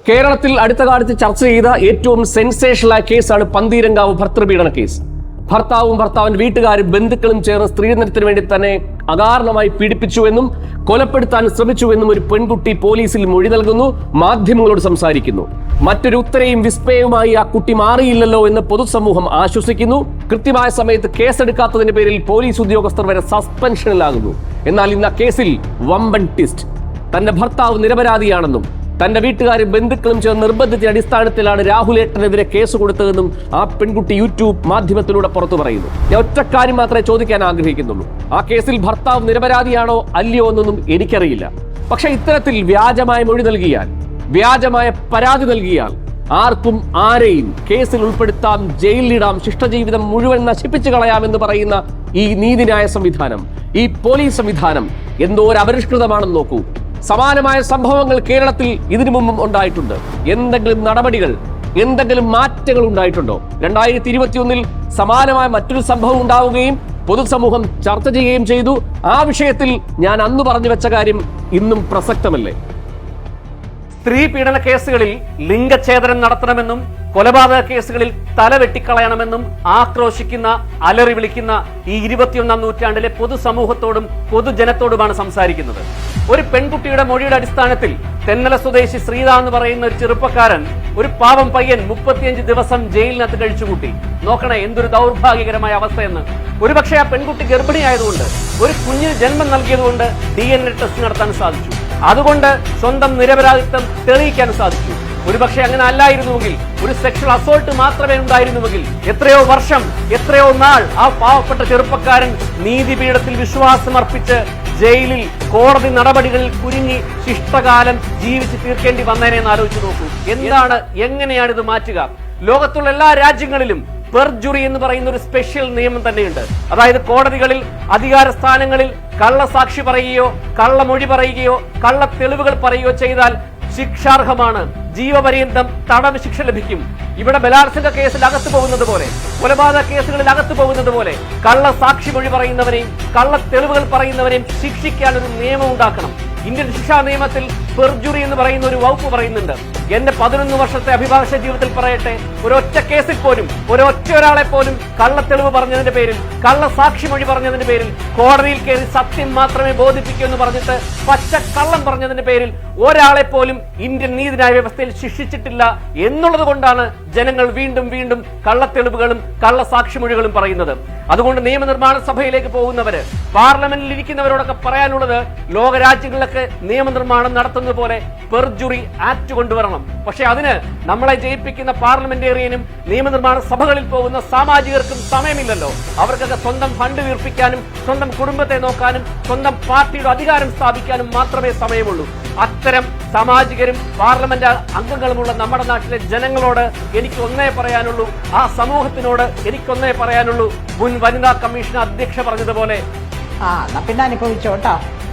കേരളത്തിൽ അടുത്ത കാലത്ത് ചർച്ച ചെയ്ത ഏറ്റവും സെൻസേഷണലായ കേസാണ് പന്തീരങ്കാവ് ഭർത്തൃപീഡന കേസ്. ഭർത്താവും ഭർത്താവിന്റെ വീട്ടുകാരും ബന്ധുക്കളും ചേർന്ന് സ്ത്രീധനത്തിന് വേണ്ടി തന്നെ അകാരണമായി പീഡിപ്പിച്ചുവെന്നും കൊലപ്പെടുത്താൻ ശ്രമിച്ചുവെന്നും ഒരു പെൺകുട്ടി പോലീസിൽ മൊഴി നൽകുന്നു, മാധ്യമങ്ങളോട് സംസാരിക്കുന്നു. മറ്റൊരു ഉത്തരയും വിസ്മയവുമായി ആ കുട്ടി മാറിയില്ലല്ലോ എന്ന് പൊതുസമൂഹം ആശ്വസിക്കുന്നു. കൃത്യമായ സമയത്ത് കേസെടുക്കാത്തതിന്റെ പേരിൽ പോലീസ് ഉദ്യോഗസ്ഥർ വരെ സസ്പെൻഷനിലാകുന്നു. എന്നാൽ ഇന്ന് ആ കേസിൽ വമ്പൻ ട്വിസ്റ്റ്. തന്റെ ഭർത്താവ് നിരപരാധിയാണെന്നും തന്റെ വീട്ടുകാരും ബന്ധുക്കളും ചേർന്ന് നിർബന്ധിച്ച അടിസ്ഥാനത്തിലാണ് രാഹുലേട്ടനെതിരെ കേസ് കൊടുത്തതെന്നും ആ പെൺകുട്ടി യൂട്യൂബ് മാധ്യമത്തിലൂടെ പുറത്തു പറയുന്നു. ഞാൻ ഒറ്റ കാര്യം മാത്രമേ ചോദിക്കാൻ ആഗ്രഹിക്കുന്നുള്ളൂ. ആ കേസിൽ ഭർത്താവ് നിരപരാധിയാണോ അല്ലയോ എന്നൊന്നും എനിക്കറിയില്ല. പക്ഷെ ഇത്തരത്തിൽ വ്യാജമായ മൊഴി നൽകിയാൽ, വ്യാജമായ പരാതി നൽകിയാൽ ആർക്കും ആരെയും കേസിൽ ഉൾപ്പെടുത്താം, ജയിലിലിടാം, ശിഷ്ടജീവിതം മുഴുവൻ നശിപ്പിച്ചു കളയാമെന്ന് പറയുന്ന ഈ നീതിന്യായ സംവിധാനം, ഈ പോലീസ് സംവിധാനം എന്തോ ഒരു അപരിഷ്കൃതമാണെന്ന് നോക്കൂ. സമാനമായ സംഭവങ്ങൾ കേരളത്തിൽ ഇതിനു മുമ്പും ഉണ്ടായിട്ടുണ്ട്. എന്തെങ്കിലും നടപടികൾ, എന്തെങ്കിലും മാറ്റങ്ങൾ ഉണ്ടായിട്ടുണ്ടോ? 2021 സമാനമായ മറ്റൊരു സംഭവം ഉണ്ടാവുകയും പൊതുസമൂഹം ചർച്ച ചെയ്യുകയും ചെയ്തു. ആ വിഷയത്തിൽ ഞാൻ അന്ന് പറഞ്ഞു വെച്ച കാര്യം ഇന്നും പ്രസക്തമല്ലേ? സ്ത്രീ പീഡന കേസുകളിൽ ലിംഗഛേദനം നടത്തണമെന്നും കൊലപാതക കേസുകളിൽ തല വെട്ടിക്കളയണമെന്നും ആക്രോശിക്കുന്ന, അലറി വിളിക്കുന്ന ഈ 21ാം നൂറ്റാണ്ടിലെ പൊതുസമൂഹത്തോടും പൊതുജനത്തോടുമാണ് സംസാരിക്കുന്നത്. ഒരു പെൺകുട്ടിയുടെ മൊഴിയുടെ അടിസ്ഥാനത്തിൽ തെന്നല സ്വദേശി ശ്രീത എന്ന് പറയുന്ന ഒരു ചെറുപ്പക്കാരൻ, ഒരു പാവം പയ്യൻ 35 ദിവസം ജയിലിനകത്ത് കഴിച്ചുകൂട്ടി. നോക്കണേ എന്തൊരു ദൗർഭാഗ്യകരമായ അവസ്ഥയെന്ന്. ഒരുപക്ഷെ ആ പെൺകുട്ടി ഗർഭിണിയായതുകൊണ്ട്, ഒരു കുഞ്ഞിന് ജന്മം നൽകിയതുകൊണ്ട് DNA ടെസ്റ്റ് നടത്താൻ സാധിച്ചു. അതുകൊണ്ട് സ്വന്തം നിരപരാധിത്വം തെളിയിക്കാൻ സാധിച്ചു. ഒരുപക്ഷെ അങ്ങനെ അല്ലായിരുന്നുവെങ്കിൽ, ഒരു സെക്ഷൽ അസോൾട്ട് മാത്രമേ ഉണ്ടായിരുന്നുവെങ്കിൽ, എത്രയോ വർഷം, എത്രയോ നാൾ ആ പാവപ്പെട്ട ചെറുപ്പക്കാരൻ നീതിപീഠത്തിൽ വിശ്വാസമർപ്പിച്ച് ജയിലിൽ കോടതി നടപടികളിൽ കുരുങ്ങി ശിഷ്ടകാലം ജീവിച്ച് തീർക്കേണ്ടി വന്നേനെ എന്ന് ആലോചിച്ച് നോക്കൂ. എങ്ങനെയാണ് ഇത് മാറ്റുക? ലോകത്തുള്ള എല്ലാ രാജ്യങ്ങളിലും പെർജുറി എന്ന് പറയുന്ന ഒരു സ്പെഷ്യൽ നിയമം തന്നെയുണ്ട്. അതായത് കോടതികളിൽ, അധികാര സ്ഥാനങ്ങളിൽ കള്ളസാക്ഷി പറയുകയോ കള്ളമൊഴി പറയുകയോ കള്ള തെളിവുകൾ പറയുകയോ ചെയ്താൽ ശിക്ഷാർഹമാണ്. ജീവപര്യന്തം തടവ് ശിക്ഷ ലഭിക്കും. ഇവിടെ ബലാത്സംഗ കേസിൽ അകത്തു പോകുന്നത് പോലെ, കൊലപാതക കേസുകളിൽ അകത്തു പോകുന്നത് പോലെ കള്ള സാക്ഷി മൊഴി പറയുന്നവരെയും കള്ള തെളിവുകൾ പറയുന്നവരെയും ശിക്ഷിക്കാൻ ഒരു നിയമം ഉണ്ടാക്കണം. ഇന്ത്യൻ ശിക്ഷാ നിയമത്തിൽ പെർജുറി എന്ന് പറയുന്ന ഒരു വകുപ്പ് പറയുന്നുണ്ട്. എന്റെ 11 വർഷത്തെ അഭിഭാഷക ജീവിതത്തിൽ പറയട്ടെ, ഒരൊറ്റ കേസിൽ പോലും ഒരാളെ പോലും കള്ളത്തെളിവ് പറഞ്ഞതിന്റെ പേരിൽ, കള്ള സാക്ഷി മൊഴി പറഞ്ഞതിന്റെ പേരിൽ, കോടതിയിൽ കയറി സത്യം മാത്രമേ ബോധിപ്പിക്കൂ എന്ന് പറഞ്ഞിട്ട് പച്ചക്കള്ളം പറഞ്ഞതിന്റെ പേരിൽ ഒരാളെ പോലും ഇന്ത്യൻ നീതിന്യായ വ്യവസ്ഥയിൽ ശിക്ഷിച്ചിട്ടില്ല എന്നുള്ളത് കൊണ്ടാണ് ജനങ്ങൾ വീണ്ടും വീണ്ടും കള്ളത്തെളിവുകളും കള്ള സാക്ഷിമൊഴികളും പറയുന്നത്. അതുകൊണ്ട് നിയമനിർമ്മാണ സഭയിലേക്ക് പോകുന്നവര്, പാർലമെന്റിൽ ഇരിക്കുന്നവരോടൊക്കെ പറയാനുള്ളത്, ലോകരാജ്യങ്ങളിലൊക്കെ നിയമനിർമ്മാണം നടത്തുന്നത് പോലെ പെർജുറി ആക്ട് കൊണ്ടുവരണം. പക്ഷെ അതിന് നമ്മളെ ജയിപ്പിക്കുന്ന പാർലമെന്റേറിയനും നിയമനിർമ്മാണ സഭകളിൽ പോകുന്ന സാമാജികർക്കും സമയമില്ലല്ലോ. അവർക്കൊക്കെ സ്വന്തം ഫണ്ട് വീർപ്പിക്കാനും സ്വന്തം കുടുംബത്തെ നോക്കാനും സ്വന്തം പാർട്ടിയുടെ അധികാരം സ്ഥാപിക്കാനും മാത്രമേ സമയമുള്ളൂ. അത്തരം സാമാജികരും പാർലമെന്റ് അംഗങ്ങളുമുള്ള നമ്മുടെ നാട്ടിലെ ജനങ്ങളോട് എനിക്ക് ഒന്നേ പറയാനുള്ളൂ, ആ സമൂഹത്തിനോട് എനിക്കൊന്നേ പറയാനുള്ളൂ. മുൻ വനിതാ കമ്മീഷൻ അധ്യക്ഷ പറഞ്ഞതുപോലെ, പിന്നെ അനുഭവിച്ചോട്ടോ.